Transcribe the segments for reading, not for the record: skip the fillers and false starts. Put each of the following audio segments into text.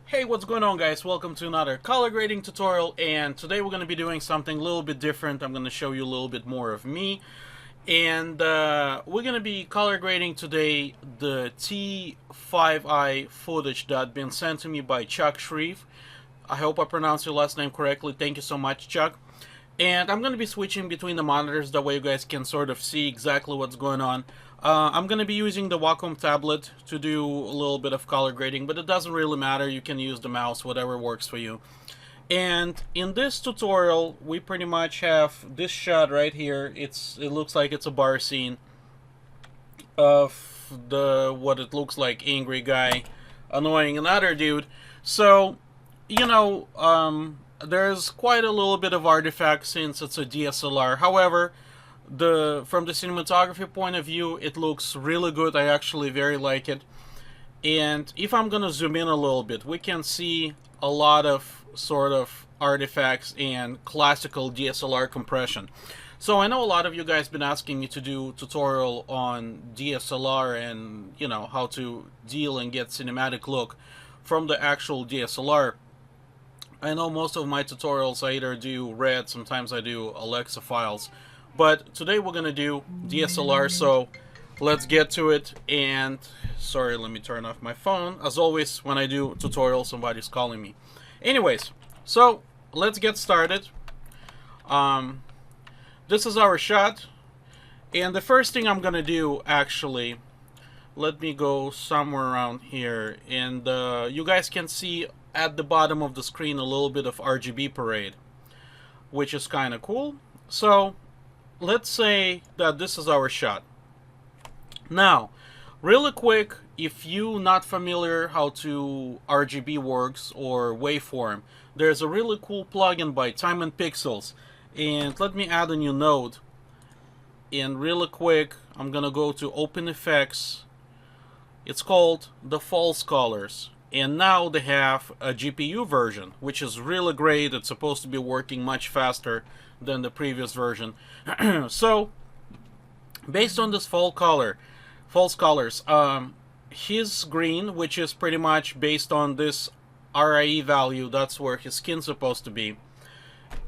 Hey, what's going on, guys? Welcome to another color grading tutorial, and today we're going to be doing something a little bit different. I'm going to show you a little bit more of me, and we're going to be color grading today the T5i footage that been sent to me by Chuck Shreve. I hope I pronounced your last name correctly. Thank you so much, Chuck. And I'm going to be switching between the monitors, that way you guys can sort of see exactly what's going on. I'm going to be using the Wacom tablet to do a little bit of color grading, but it doesn't really matter. You can use the mouse, whatever works for you. And in this tutorial, we pretty much have this shot right here. It looks like it's a bar scene of what it looks like angry guy annoying another dude. So, there's quite a little bit of artifact since it's a DSLR. However, from the cinematography point of view, it looks really good. I actually very like it. And if I'm gonna zoom in a little bit, we can see a lot of sort of artifacts and classical DSLR compression. So I know a lot of you guys been asking me to do tutorial on DSLR and how to deal and get cinematic look from the actual DSLR. I know most of my tutorials I either do RED, sometimes I do Alexa files. But today we're going to do DSLR, so let's get to it. And, sorry, let me turn off my phone. As always, when I do tutorials, somebody's calling me. Anyways, so let's get started. This is our shot. And the first thing I'm going to do, actually, let me go somewhere around here. And you guys can see at the bottom of the screen a little bit of RGB parade, which is kind of cool. So let's say that this is our shot. Now, really quick, if you're not familiar how to RGB works or waveform, there's a really cool plugin by Time and Pixels. And let me add a new node. And really quick, I'm gonna go to Open Effects. It's called the False Colors. And now they have a GPU version, which is really great. It's supposed to be working much faster than the previous version. So, based on this false colors, his green, which is pretty much based on this RIE value, that's where his skin's supposed to be,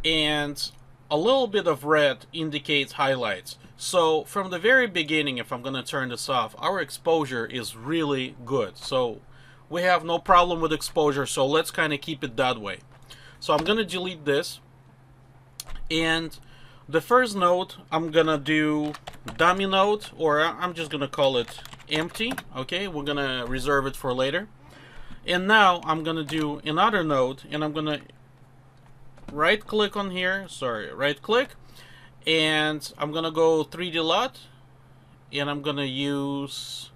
and a little bit of red indicates highlights. So from the very beginning, if I'm going to turn this off, our exposure is really good. So we have no problem with exposure, so let's kind of keep it that way. So I'm going to delete this. And the first node, I'm gonna do dummy node, or I'm just gonna call it empty. Okay, we're gonna reserve it for later. And now I'm gonna do another node, and I'm gonna right click on here, right click, and I'm gonna go 3D LUT, and I'm gonna use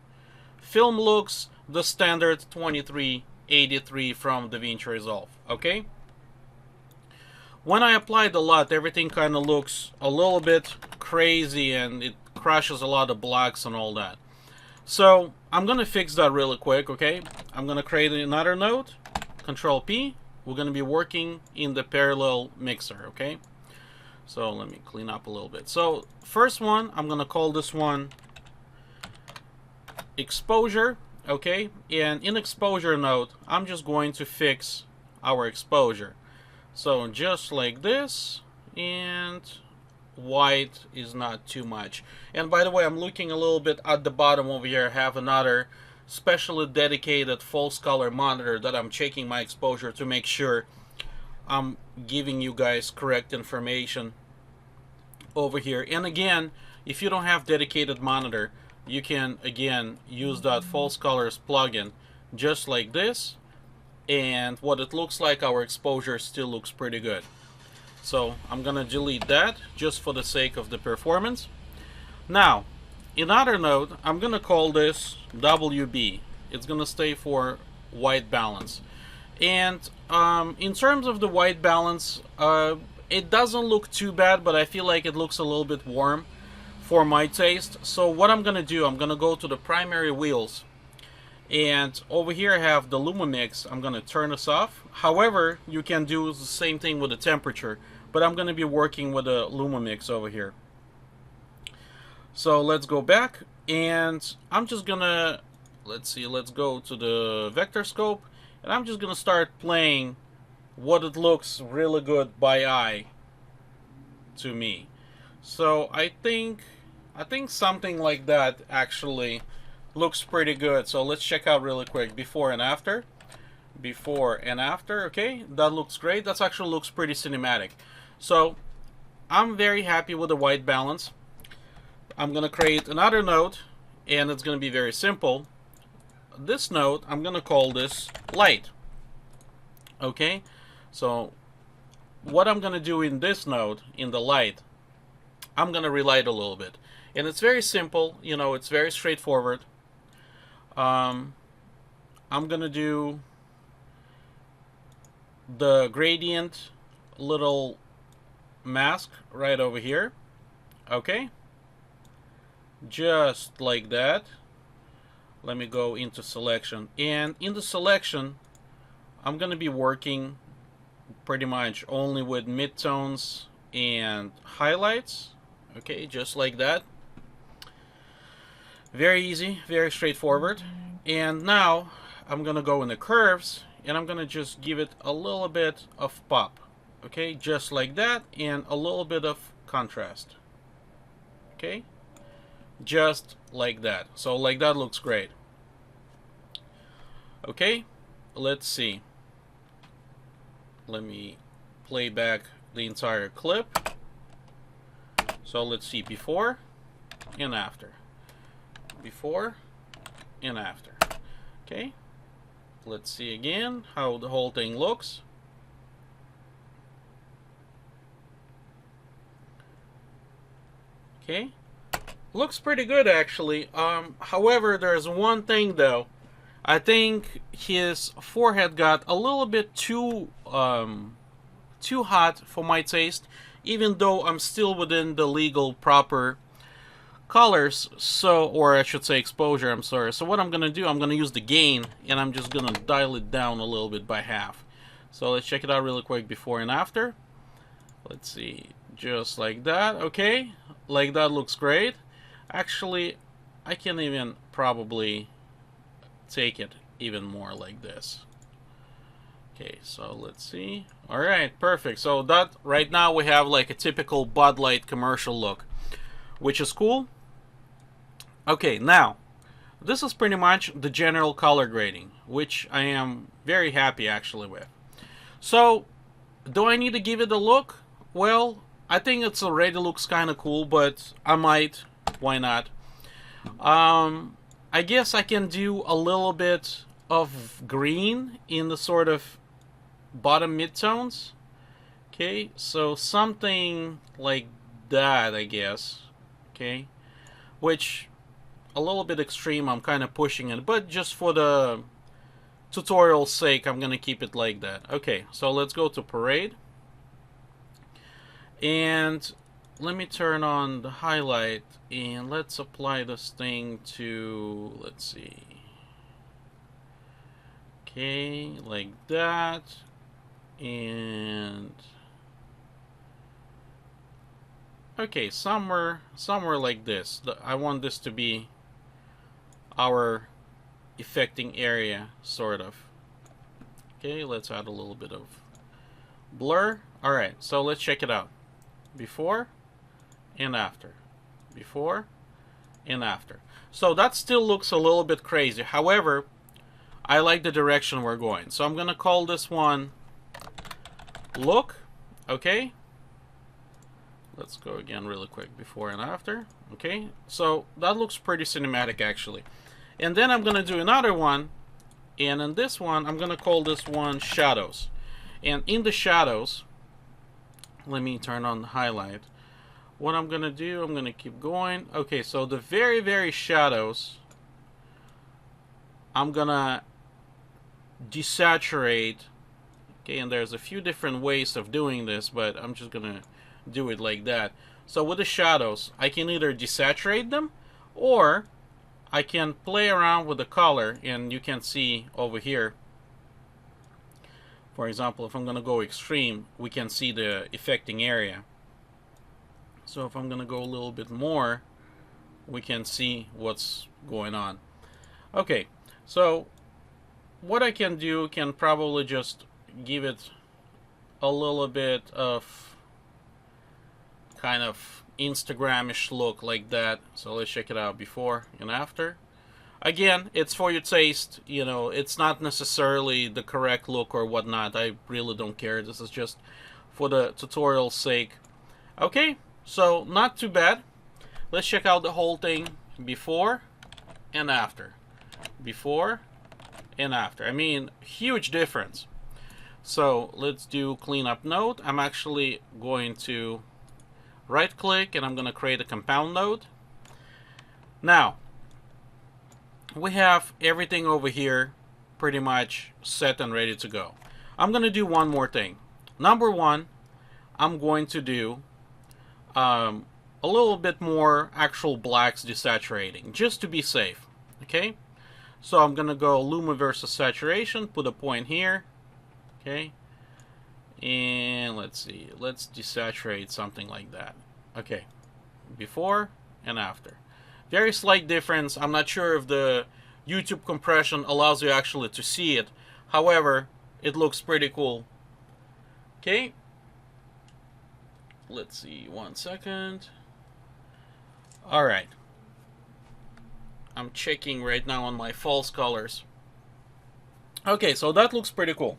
film looks, the standard 2383 from Davinci Resolve. Okay. When I apply the LUT, everything kind of looks a little bit crazy and it crashes a lot of blacks and all that. So I'm going to fix that really quick, okay? I'm going to create another node, Control P. We're going to be working in the parallel mixer, okay? So let me clean up a little bit. So first one, I'm going to call this one Exposure, okay? And in Exposure node, I'm just going to fix our exposure. So just like this, and white is not too much. And by the way, I'm looking a little bit at the bottom over here. I have another specially dedicated false color monitor that I'm checking my exposure to make sure I'm giving you guys correct information over here. And again, if you don't have dedicated monitor, you can again use that false colors plugin just like this. And what it looks like, our exposure still looks pretty good. So I'm gonna delete that just for the sake of the performance. Now, another node, I'm gonna call this WB. It's gonna stay for white balance. And in terms of the white balance, it doesn't look too bad, but I feel like it looks a little bit warm for my taste. So what I'm gonna do, I'm gonna go to the primary wheels. And over here I have the luma mix. I'm going to turn this off. However, you can do the same thing with the temperature, but I'm going to be working with the luma mix over here. So let's go back, and I'm just going to, let's go to the vector scope, And I'm just gonna start playing what it looks really good by eye to me. So I think something like that actually looks pretty good. So let's check out really quick before and after. Before and after. Okay, that looks great. That actually looks pretty cinematic. So I'm very happy with the white balance. I'm gonna create another node, and it's gonna be very simple. This node, I'm gonna call this light. Okay, so what I'm gonna do in this node, in the light, I'm gonna relight a little bit, and it's very simple. You know, it's very straightforward. I'm gonna do the gradient little mask right over here. Okay, just like that. Let me go into selection, and in the selection I'm gonna be working pretty much only with midtones and highlights. Okay, just like that. Very easy, very straightforward. And now I'm gonna go in the curves, and I'm gonna just give it a little bit of pop. Okay, just like that, and a little bit of contrast. Okay, just like that. So like that looks great. Okay, let's see. Let me play back the entire clip. So let's see before and after. Before and after. Okay, let's see again how the whole thing looks. Okay, looks pretty good actually. However, there's one thing though. I think his forehead got a little bit too hot for my taste, even though I'm still within the legal proper colors, so, or I should say exposure, I'm sorry. So what I'm gonna do, I'm gonna use the gain, and I'm just gonna dial it down a little bit by half. So let's check it out really quick before and after. Let's see, just like that. Okay, like that looks great. Actually, I can even probably take it even more like this. Okay, so let's see. Alright, perfect. So that right now we have like a typical Bud Light commercial look, which is cool. Okay, now this is pretty much the general color grading, which I am very happy actually with. So do I need to give it a look? Well, I think it's already looks kind of cool, but I might. Why not? I guess I can do a little bit of green in the sort of bottom midtones. Okay, so something like that, I guess. Okay, which a little bit extreme, I'm kind of pushing it, but just for the tutorial's sake, I'm gonna keep it like that. Okay, so let's go to parade, and let me turn on the highlight, and let's apply this thing to, let's see, okay, like that, and okay, somewhere like this. I want this to be our affecting area, sort of. Okay, let's add a little bit of blur. Alright, so let's check it out. Before and after. Before and after. So that still looks a little bit crazy. However, I like the direction we're going. So I'm gonna call this one look. Okay, let's go again really quick, before and after. Okay, so that looks pretty cinematic actually. And then I'm gonna do another one, and in this one I'm gonna call this one shadows. And in the shadows, let me turn on the highlight. What I'm gonna do, I'm gonna keep going. Okay, so the very shadows, I'm gonna desaturate. Okay, and there's a few different ways of doing this, but I'm just gonna do it like that. So with the shadows, I can either desaturate them, or I can play around with the color, and you can see over here, for example, if I'm gonna go extreme, we can see the affecting area. So if I'm gonna go a little bit more, we can see what's going on. Okay, so what I can do, can probably just give it a little bit of kind of Instagram-ish look like that. So let's check it out before and after. Again, it's for your taste, you know, it's not necessarily the correct look or whatnot. I really don't care. This is just for the tutorial's sake. Okay, so not too bad. Let's check out the whole thing before and after. Before and after. I mean, huge difference. So let's do cleanup node. I'm actually going to right click and I'm going to create a compound node. Now, we have everything over here pretty much set and ready to go. I'm going to do one more thing. Number one, I'm going to do a little bit more actual blacks desaturating, just to be safe. Okay, so I'm going to go luma versus saturation, put a point here. Okay, and let's see, let's desaturate something like that. Okay, before and after. Very slight difference. I'm not sure if the YouTube compression allows you actually to see it. However, it looks pretty cool. Okay. Let's see, 1 second. Alright. I'm checking right now on my false colors. Okay, so that looks pretty cool.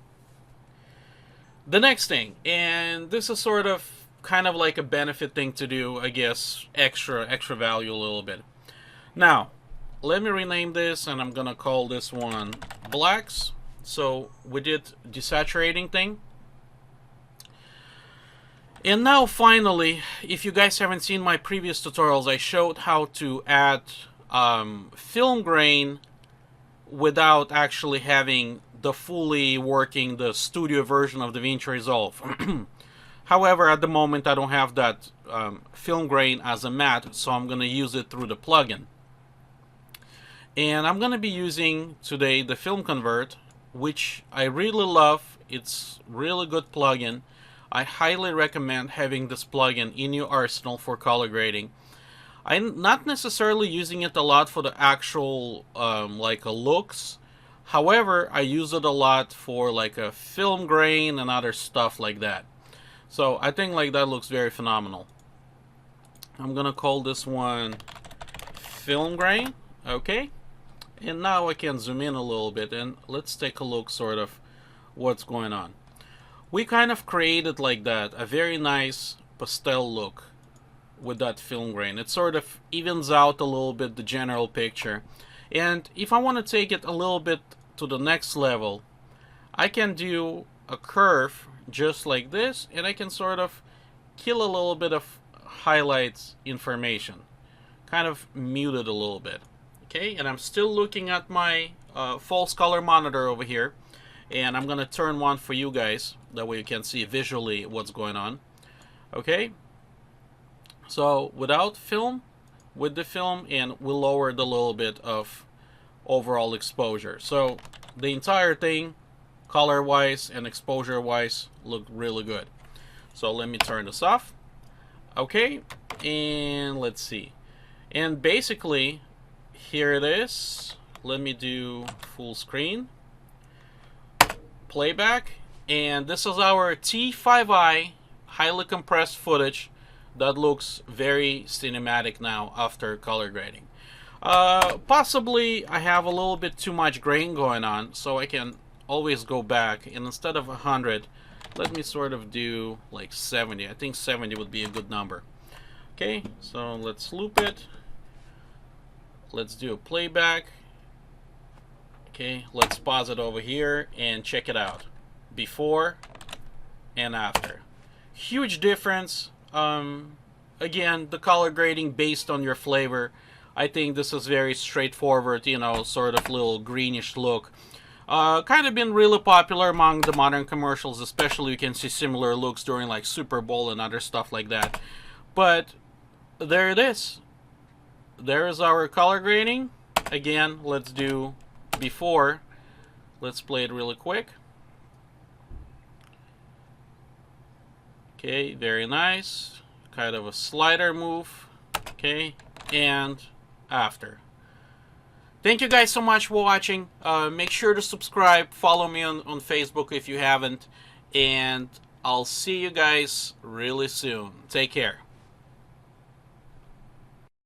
The next thing, and this is sort of kind of like a benefit thing to do, I guess, extra value a little bit. Now, let me rename this, and I'm gonna call this one blacks. So we did desaturating thing. And now finally, if you guys haven't seen my previous tutorials, I showed how to add film grain without actually having the fully working, the studio version of Davinci Resolve. However, at the moment I don't have that film grain as a matte, so I'm gonna use it through the plugin. And I'm going to be using today the Film Convert, which I really love. It's really good plugin. I highly recommend having this plugin in your arsenal for color grading. I'm not necessarily using it a lot for the actual like looks. However, I use it a lot for like a film grain and other stuff like that. So I think like that looks very phenomenal. I'm going to call this one film grain. Okay. And now I can zoom in a little bit and let's take a look sort of what's going on. We kind of created like that a very nice pastel look with that film grain. It sort of evens out a little bit the general picture. And if I want to take it a little bit to the next level, I can do a curve just like this, and I can sort of kill a little bit of highlights information. Kind of mute it a little bit. Okay, and I'm still looking at my false color monitor over here, and I'm gonna turn one for you guys, that way you can see visually what's going on. Okay, so without film, with the film, and we lowered a little bit of overall exposure. So the entire thing, color wise and exposure wise, look really good. So let me turn this off. Okay, and let's see. And basically, here it is. Let me do full screen. Playback. And this is our T5i highly compressed footage that looks very cinematic now after color grading. Possibly I have a little bit too much grain going on, so I can always go back, and instead of 100, let me sort of do like 70. I think 70 would be a good number. Okay, so let's loop it. Let's do a playback. Okay, let's pause it over here and check it out. Before and after. Huge difference. Again, the color grading based on your flavor. I think this is very straightforward, you know, sort of little greenish look. Kind of been really popular among the modern commercials, especially you can see similar looks during like Super Bowl and other stuff like that. But there it is. There is our color grading. Again, let's do before. Let's play it really quick. Okay, very nice. Kind of a slider move. Okay, and after. Thank you guys so much for watching. Make sure to subscribe, follow me on Facebook if you haven't, and I'll see you guys really soon. Take care.